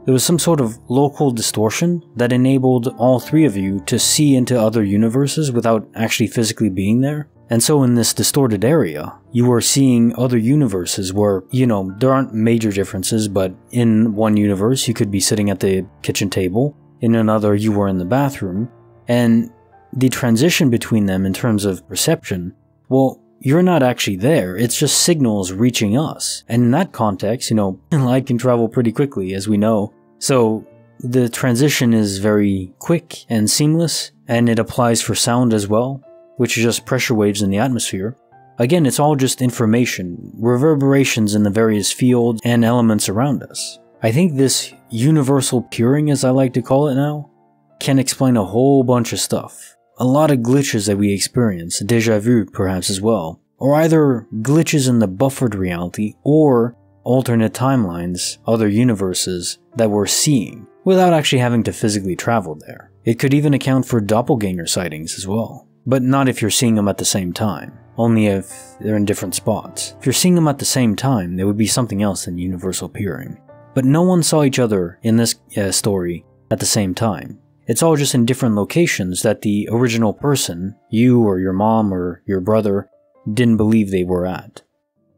there was some sort of local distortion that enabled all 3 of you to see into other universes without actually physically being there. And so in this distorted area, you were seeing other universes where, there aren't major differences, but in one universe you could be sitting at the kitchen table, in another you were in the bathroom, and the transition between them in terms of perception, well, you're not actually there, it's just signals reaching us. And in that context, light can travel pretty quickly, as we know. So the transition is very quick and seamless, and it applies for sound as well, which is just pressure waves in the atmosphere. Again, it's all just information, reverberations in the various fields and elements around us. I think this universal peering, as I like to call it now, can explain a whole bunch of stuff. A lot of glitches that we experience, déjà vu perhaps as well, or either glitches in the buffered reality or alternate timelines, other universes that we're seeing, without actually having to physically travel there. It could even account for doppelganger sightings as well, but not if you're seeing them at the same time, only if they're in different spots. If you're seeing them at the same time, there would be something else than universal peering. But no one saw each other in this story at the same time. It's all just in different locations that the original person, you or your mom or your brother, didn't believe they were at.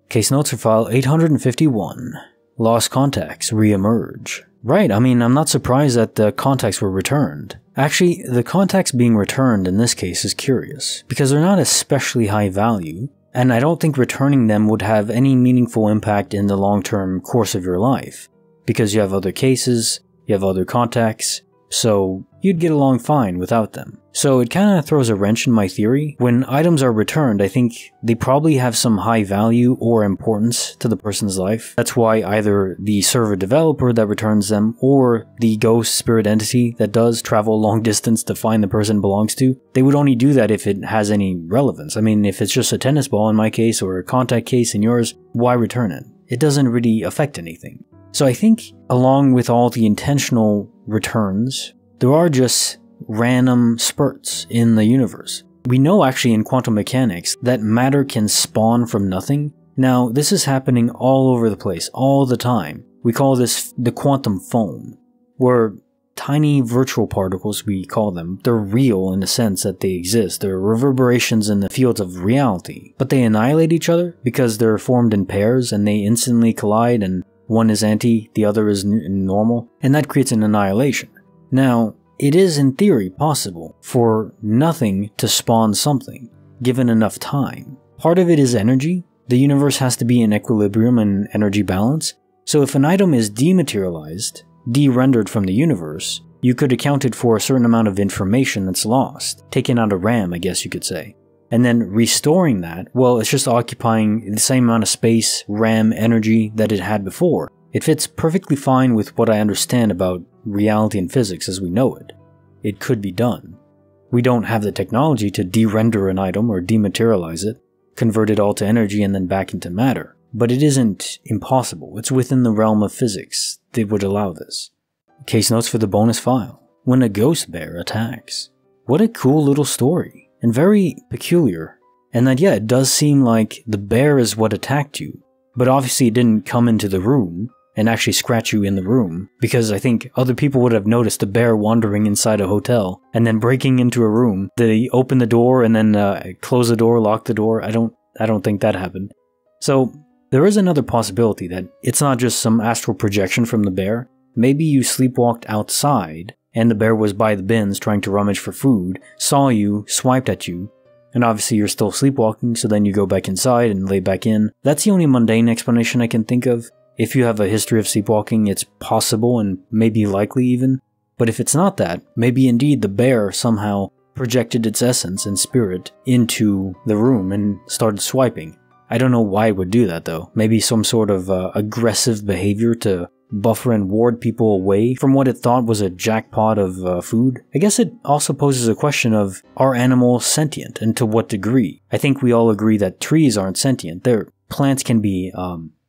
Case notes for file 851. Lost contacts re-emerge. Right, I mean, I'm not surprised that the contacts were returned. Actually, the contacts being returned in this case is curious, because they're not especially high value, and I don't think returning them would have any meaningful impact in the long-term course of your life, because you have other cases, you have other contacts, so you'd get along fine without them. So it kinda throws a wrench in my theory. When items are returned, I think they probably have some high value or importance to the person's life. That's why either the server developer that returns them or the ghost spirit entity that does travel long distance to find the person it belongs to, they would only do that if it has any relevance. I mean, if it's just a tennis ball in my case or a contact case in yours, why return it? It doesn't really affect anything. So I think, along with all the intentional returns, there are just random spurts in the universe. We know actually in quantum mechanics that matter can spawn from nothing. Now, this is happening all over the place, all the time. We call this the quantum foam, where tiny virtual particles, we call them, they're real in the sense that they exist. They're reverberations in the fields of reality, but they annihilate each other because they're formed in pairs and they instantly collide, and one is anti, the other is normal, and that creates an annihilation. Now, it is in theory possible for nothing to spawn something, given enough time. Part of it is energy. The universe has to be in equilibrium and energy balance, so if an item is dematerialized, de-rendered from the universe, you could account it for a certain amount of information that's lost, taken out of RAM, I guess you could say. And then restoring that, well, it's just occupying the same amount of space, RAM, energy that it had before. It fits perfectly fine with what I understand about reality and physics as we know it. It could be done. We don't have the technology to de-render an item or dematerialize it, convert it all to energy and then back into matter. But it isn't impossible. It's within the realm of physics that would allow this. Case notes for the bonus file. When a ghost bear attacks. What a cool little story. And very peculiar. And that, yeah, it does seem like the bear is what attacked you. But obviously it didn't come into the room and actually scratch you in the room, because I think other people would have noticed a bear wandering inside a hotel and then breaking into a room. They open the door and then close the door, lock the door. I don't think that happened. So there is another possibility that it's not just some astral projection from the bear. Maybe you sleepwalked outside and the bear was by the bins trying to rummage for food, saw you, swiped at you, and obviously you're still sleepwalking, so then you go back inside and lay back in. That's the only mundane explanation I can think of. If you have a history of sleepwalking, it's possible and maybe likely even. But if it's not that, maybe indeed the bear somehow projected its essence and spirit into the room and started swiping. I don't know why it would do that though. Maybe some sort of aggressive behavior to buffer and ward people away from what it thought was a jackpot of food. I guess it also poses a question of, are animals sentient and to what degree? I think we all agree that trees aren't sentient. Plants can be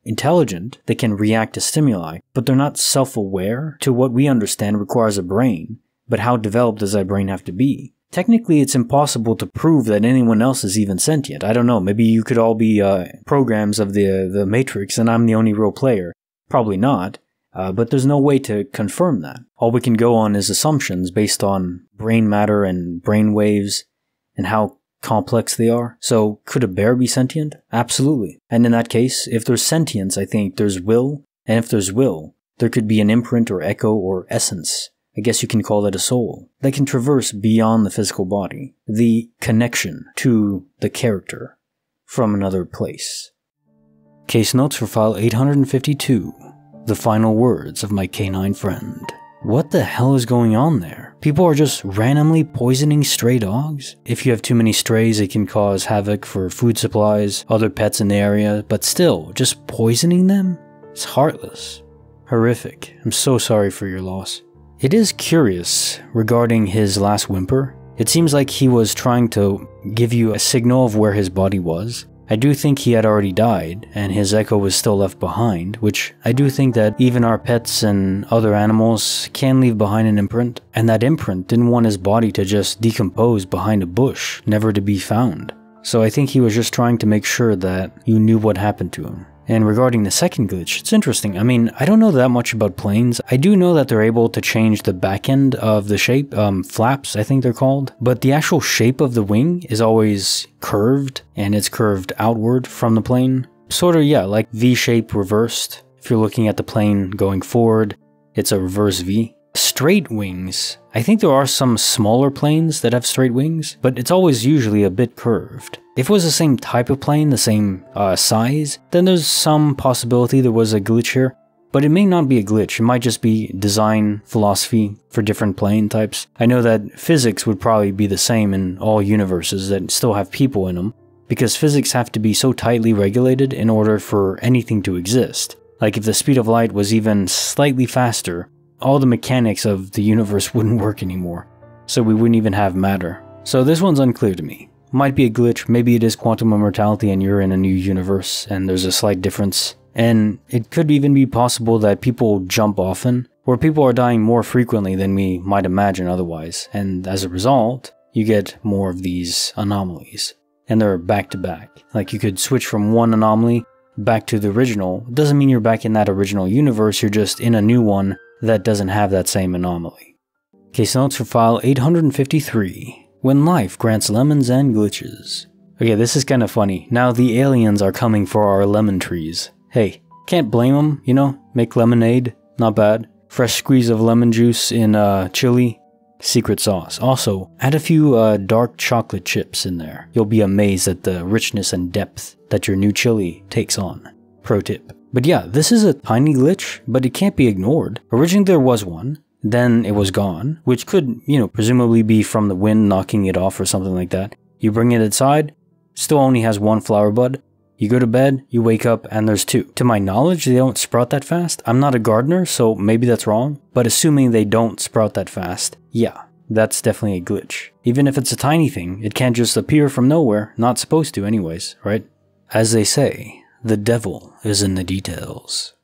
intelligent, they can react to stimuli, but they're not self-aware to what we understand requires a brain. But how developed does that brain have to be? Technically, it's impossible to prove that anyone else is even sentient. I don't know, maybe you could all be programs of the Matrix and I'm the only real player. Probably not, but there's no way to confirm that. All we can go on is assumptions based on brain matter and brain waves and how complex they are. So could a bear be sentient? Absolutely. And in that case, if there's sentience, I think there's will, and if there's will, there could be an imprint or echo or essence. I guess you can call that a soul that can traverse beyond the physical body, the connection to the character from another place. Case notes for file 852, the final words of my canine friend. What the hell is going on there? People are just randomly poisoning stray dogs? If you have too many strays, it can cause havoc for food supplies, other pets in the area, but still, just poisoning them? It's heartless. Horrific. I'm so sorry for your loss. It is curious regarding his last whimper. It seems like he was trying to give you a signal of where his body was. I do think he had already died, and his echo was still left behind, which I do think that even our pets and other animals can leave behind an imprint, and that imprint didn't want his body to just decompose behind a bush, never to be found. So I think he was just trying to make sure that you knew what happened to him. And regarding the second glitch, it's interesting. I mean, I don't know that much about planes. I do know that they're able to change the back end of the shape, flaps I think they're called. But the actual shape of the wing is always curved, and it's curved outward from the plane. Sort of, yeah, like V-shape reversed. If you're looking at the plane going forward, it's a reverse V. Straight wings. I think there are some smaller planes that have straight wings, but it's always usually a bit curved. If it was the same type of plane, the same size, then there's some possibility there was a glitch here. But it may not be a glitch, it might just be design philosophy for different plane types. I know that physics would probably be the same in all universes that still have people in them, because physics have to be so tightly regulated in order for anything to exist. Like if the speed of light was even slightly faster, all the mechanics of the universe wouldn't work anymore, so we wouldn't even have matter. So this one's unclear to me. Might be a glitch, maybe it is quantum immortality and you're in a new universe and there's a slight difference. And it could even be possible that people jump often, or people are dying more frequently than we might imagine otherwise, and as a result, you get more of these anomalies. And they're back to back. Like you could switch from one anomaly back to the original. It doesn't mean you're back in that original universe, you're just in a new one that doesn't have that same anomaly. Case notes for file 853. When life grants lemons and glitches. Okay, this is kind of funny. Now the aliens are coming for our lemon trees. Hey, can't blame them, you know? Make lemonade, not bad. Fresh squeeze of lemon juice in chili. Secret sauce. Also, add a few dark chocolate chips in there. You'll be amazed at the richness and depth that your new chili takes on. Pro tip. But yeah, this is a tiny glitch, but it can't be ignored. Originally there was one, then it was gone, which could, you know, presumably be from the wind knocking it off or something like that. You bring it inside, still only has one flower bud. You go to bed, you wake up, and there's two. To my knowledge, they don't sprout that fast. I'm not a gardener, so maybe that's wrong. But assuming they don't sprout that fast, yeah, that's definitely a glitch. Even if it's a tiny thing, it can't just appear from nowhere. Not supposed to anyways, right? As they say, the devil is in the details.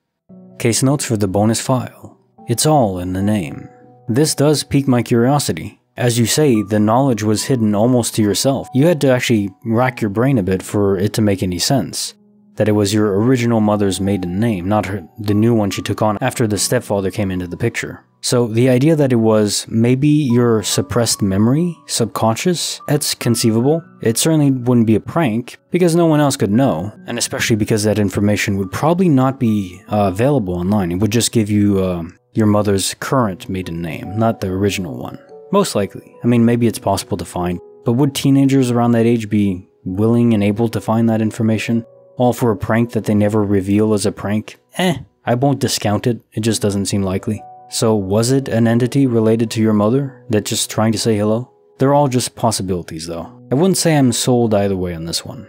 Case notes for the bonus file. It's all in the name. This does pique my curiosity. As you say, the knowledge was hidden almost to yourself. You had to actually rack your brain a bit for it to make any sense. That it was your original mother's maiden name, not the new one she took on after the stepfather came into the picture. So the idea that it was maybe your suppressed memory, subconscious, that's conceivable. It certainly wouldn't be a prank, because no one else could know, and especially because that information would probably not be available online. It would just give you your mother's current maiden name, not the original one. Most likely. I mean, maybe it's possible to find, but would teenagers around that age be willing and able to find that information? All for a prank that they never reveal as a prank? I won't discount it, it just doesn't seem likely. So was it an entity related to your mother that's just trying to say hello? They're all just possibilities though. I wouldn't say I'm sold either way on this one.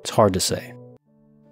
It's hard to say.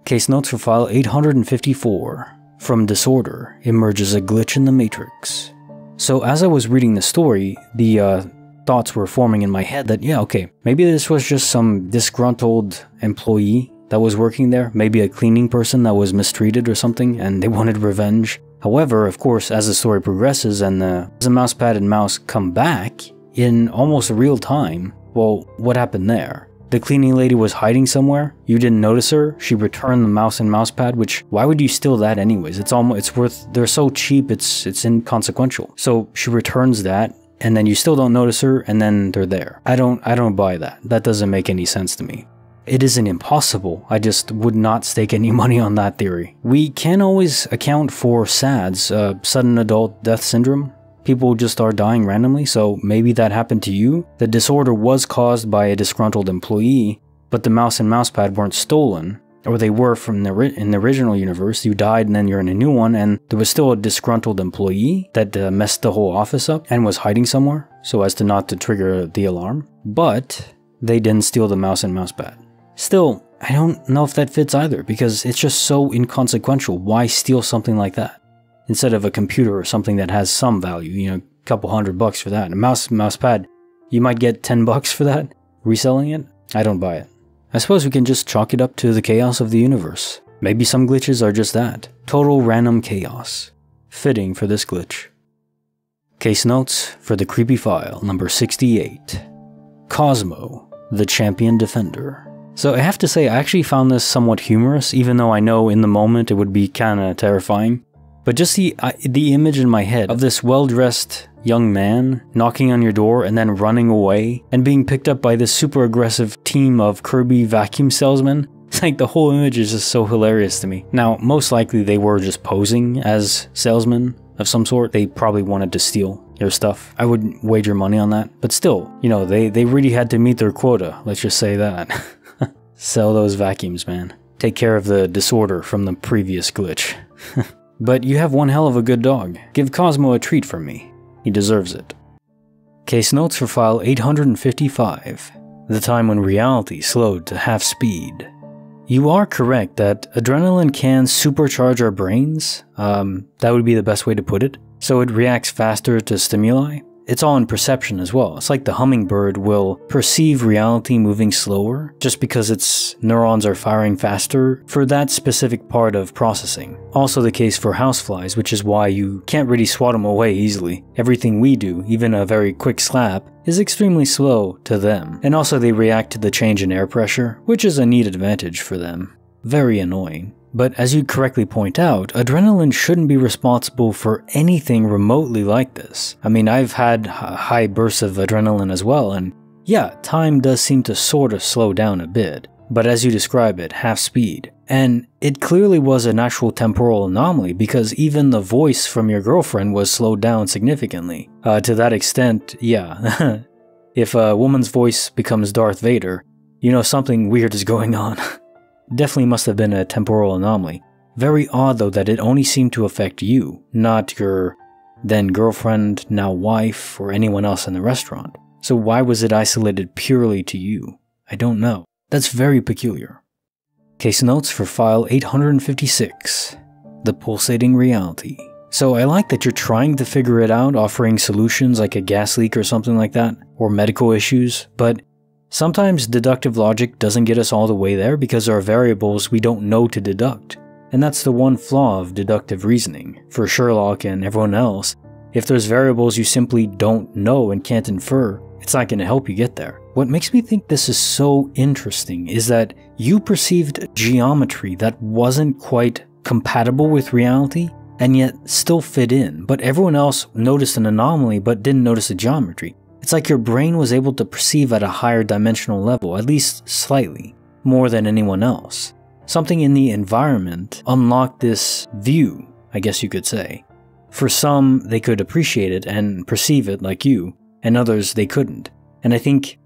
Case notes for file 854. From disorder emerges a glitch in the matrix. So as I was reading the story, the thoughts were forming in my head that, yeah, okay, maybe this was just some disgruntled employee that was working there, maybe a cleaning person that was mistreated or something, and they wanted revenge. However, of course, as the story progresses and the mousepad and mouse come back in almost real time, well, what happened there? The cleaning lady was hiding somewhere, you didn't notice her, she returned the mouse and mousepad, which, why would you steal that anyways? It's worth, they're so cheap, it's inconsequential. So she returns that, and then you still don't notice her, and then they're there. I don't buy that. That doesn't make any sense to me. It isn't impossible, I just would not stake any money on that theory. We can always account for SADS, sudden adult death syndrome. People just are dying randomly, so maybe that happened to you. The disorder was caused by a disgruntled employee, but the mouse and mousepad weren't stolen. or they were from in the original universe. You died and then you're in a new one, and there was still a disgruntled employee that messed the whole office up and was hiding somewhere so as to not to trigger the alarm. But they didn't steal the mouse and mousepad. Still, I don't know if that fits either, because it's just so inconsequential. Why steal something like that instead of a computer or something that has some value? You know, a couple $100 for that. A mousepad, you might get $10 for that. Reselling it? I don't buy it. I suppose we can just chalk it up to the chaos of the universe. Maybe some glitches are just that. Total random chaos. Fitting for this glitch. Case notes for the creepy file number 68. Cosmo, the champion defender. So I have to say, I actually found this somewhat humorous, even though I know in the moment it would be kinda terrifying. But just the image in my head of this well-dressed young man knocking on your door and then running away and being picked up by this super aggressive team of Kirby vacuum salesmen. It's like the whole image is just so hilarious to me. Now, most likely they were just posing as salesmen of some sort. They probably wanted to steal your stuff. I wouldn't wager money on that. But still, you know, they really had to meet their quota. Let's just say that. Sell those vacuums, man. Take care of the disorder from the previous glitch. But you have one hell of a good dog. Give Cosmo a treat from me. He deserves it. Case notes for file 855. The time when reality slowed to half speed. You are correct that adrenaline can supercharge our brains. That would be the best way to put it. So it reacts faster to stimuli. It's all in perception as well. It's like the hummingbird will perceive reality moving slower just because its neurons are firing faster for that specific part of processing. Also the case for houseflies, which is why you can't really swat them away easily. Everything we do, even a very quick slap, is extremely slow to them. And also they react to the change in air pressure, which is a neat advantage for them. Very annoying. But as you correctly point out, adrenaline shouldn't be responsible for anything remotely like this. I mean, I've had high bursts of adrenaline as well, and yeah, time does seem to sort of slow down a bit, but as you describe it, half speed. And it clearly was an actual temporal anomaly, because even the voice from your girlfriend was slowed down significantly. To that extent, yeah. If a woman's voice becomes Darth Vader, you know something weird is going on. Definitely must have been a temporal anomaly. Very odd though that it only seemed to affect you, not your then girlfriend, now wife, or anyone else in the restaurant. So why was it isolated purely to you? I don't know. That's very peculiar. Case notes for file 856. The Pulsating Reality. So I like that you're trying to figure it out, offering solutions like a gas leak or something like that, or medical issues, but sometimes deductive logic doesn't get us all the way there because there are variables we don't know to deduct. And that's the one flaw of deductive reasoning. For Sherlock and everyone else, if there's variables you simply don't know and can't infer, it's not going to help you get there. What makes me think this is so interesting is that you perceived geometry that wasn't quite compatible with reality and yet still fit in, but everyone else noticed an anomaly but didn't notice the geometry. It's like your brain was able to perceive at a higher dimensional level, at least slightly, more than anyone else. Something in the environment unlocked this view, I guess you could say. For some, they could appreciate it and perceive it like you, and others they couldn't. And I think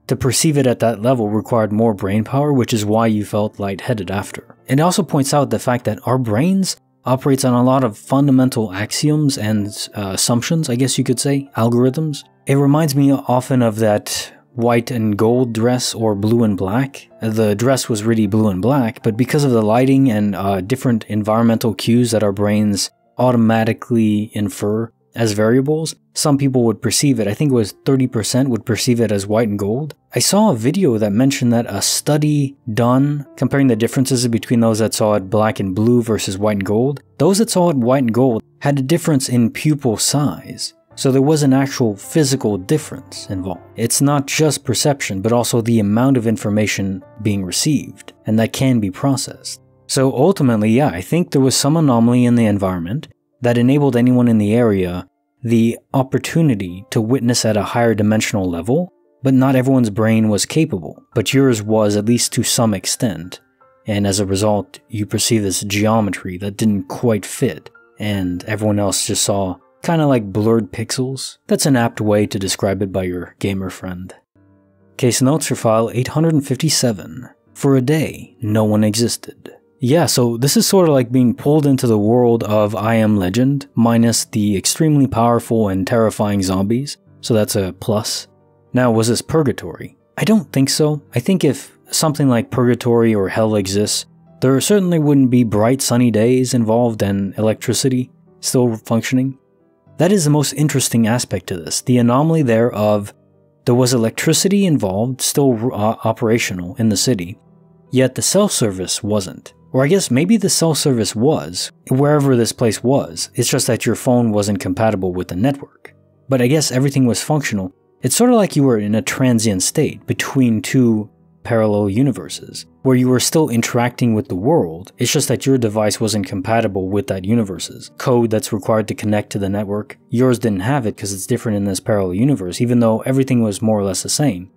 to perceive it at that level required more brain power, which is why you felt lightheaded after. It also points out the fact that our brains operates on a lot of fundamental axioms and assumptions, I guess you could say, algorithms. It reminds me often of that white and gold dress or blue and black. The dress was really blue and black, but because of the lighting and different environmental cues that our brains automatically infer as variables, some people would perceive it. I think it was 30% would perceive it as white and gold. I saw a video that mentioned that a study done comparing the differences between those that saw it black and blue versus white and gold, those that saw it white and gold had a difference in pupil size. So there was an actual physical difference involved. It's not just perception, but also the amount of information being received, and that can be processed. So ultimately, yeah, I think there was some anomaly in the environment that enabled anyone in the area the opportunity to witness at a higher dimensional level, but not everyone's brain was capable, but yours was at least to some extent, and as a result, you perceive this geometry that didn't quite fit, and everyone else just saw kind of like blurred pixels. That's an apt way to describe it by your gamer friend. Case notes for file 857. For a day, no one existed. Yeah, so this is sort of like being pulled into the world of I Am Legend, minus the extremely powerful and terrifying zombies, so that's a plus. Now, was this purgatory? I don't think so. I think if something like purgatory or hell exists, there certainly wouldn't be bright sunny days involved and electricity still functioning. That is the most interesting aspect to this, the anomaly there of there was electricity involved, still operational in the city, yet the self-service wasn't. Or I guess maybe the self-service was, wherever this place was, it's just that your phone wasn't compatible with the network. But I guess everything was functional. It's sort of like you were in a transient state between two parallel universes, where you were still interacting with the world, it's just that your device wasn't compatible with that universe's code that's required to connect to the network. Yours didn't have it because it's different in this parallel universe, even though everything was more or less the same.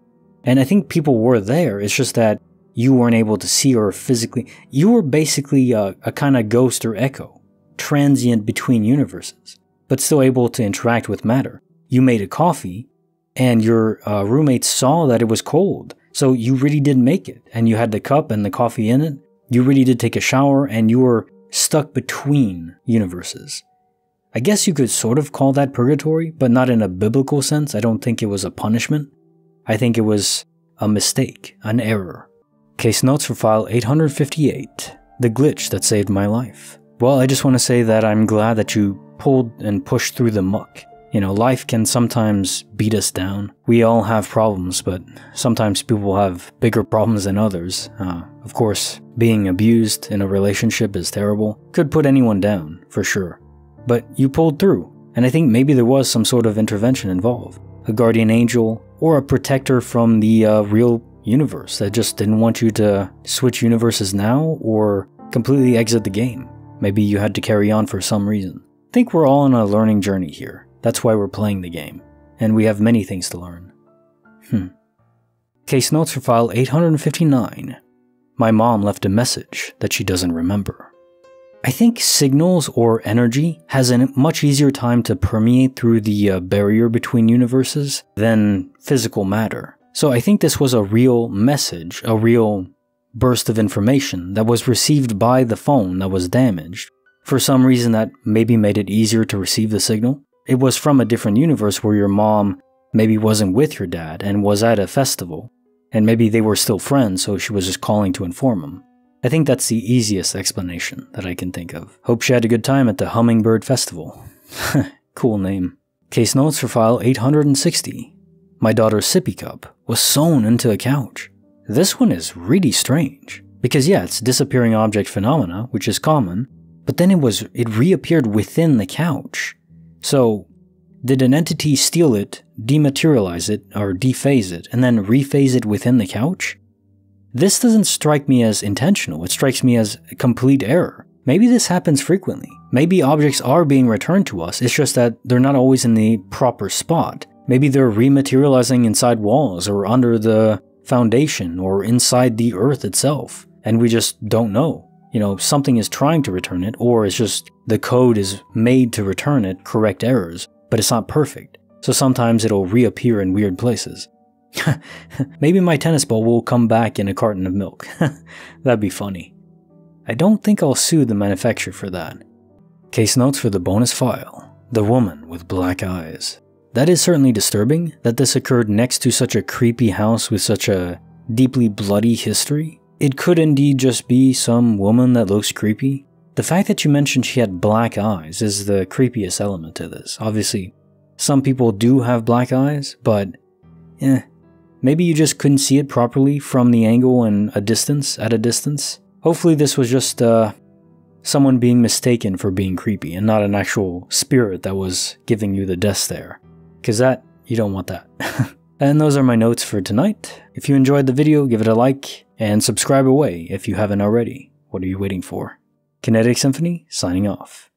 And I think people were there, it's just that you weren't able to see or physically, you were basically a kind of ghost or echo, transient between universes, but still able to interact with matter. You made a coffee, and your roommates saw that it was cold, so you really did make it, and you had the cup and the coffee in it. You really did take a shower, and you were stuck between universes. I guess you could sort of call that purgatory, but not in a biblical sense. I don't think it was a punishment. I think it was a mistake, an error. Case notes for file 858, the glitch that saved my life. Well, I just want to say that I'm glad that you pulled and pushed through the muck. You know, life can sometimes beat us down. We all have problems, but sometimes people have bigger problems than others. Of course, being abused in a relationship is terrible. Could put anyone down, for sure. But you pulled through, and I think maybe there was some sort of intervention involved. A guardian angel, or a protector from the real universe that just didn't want you to switch universes now, or completely exit the game. Maybe you had to carry on for some reason. I think we're all on a learning journey here. That's why we're playing the game, and we have many things to learn. Case notes for file 859. My mom left a message that she doesn't remember. I think signals or energy has a much easier time to permeate through the barrier between universes than physical matter. So I think this was a real message, a real burst of information that was received by the phone that was damaged. For some reason that maybe made it easier to receive the signal. It was from a different universe where your mom maybe wasn't with your dad and was at a festival, and maybe they were still friends, so she was just calling to inform him. I think that's the easiest explanation that I can think of. Hope she had a good time at the Hummingbird Festival. Cool name. Case notes for file 860. My daughter's sippy cup was sewn into a couch. This one is really strange, because yeah, it's disappearing object phenomena, which is common, but then it reappeared within the couch. So, did an entity steal it, dematerialize it, or dephase it, and then rephase it within the couch? This doesn't strike me as intentional, it strikes me as a complete error. Maybe this happens frequently. Maybe objects are being returned to us, it's just that they're not always in the proper spot. Maybe they're rematerializing inside walls, or under the foundation, or inside the earth itself, and we just don't know. You know, something is trying to return it, or it's just the code is made to return it, correct errors, but it's not perfect. So sometimes it'll reappear in weird places. Maybe my tennis ball will come back in a carton of milk. That'd be funny. I don't think I'll sue the manufacturer for that. Case notes for the bonus file. The woman with black eyes. That is certainly disturbing that this occurred next to such a creepy house with such a deeply bloody history. It could indeed just be some woman that looks creepy. The fact that you mentioned she had black eyes is the creepiest element to this. Obviously, some people do have black eyes, but maybe you just couldn't see it properly from the angle and at a distance. Hopefully this was just someone being mistaken for being creepy and not an actual spirit that was giving you the death stare. Because you don't want that. And those are my notes for tonight. If you enjoyed the video, give it a like, and subscribe away if you haven't already. What are you waiting for? Kinetic Symphony, signing off.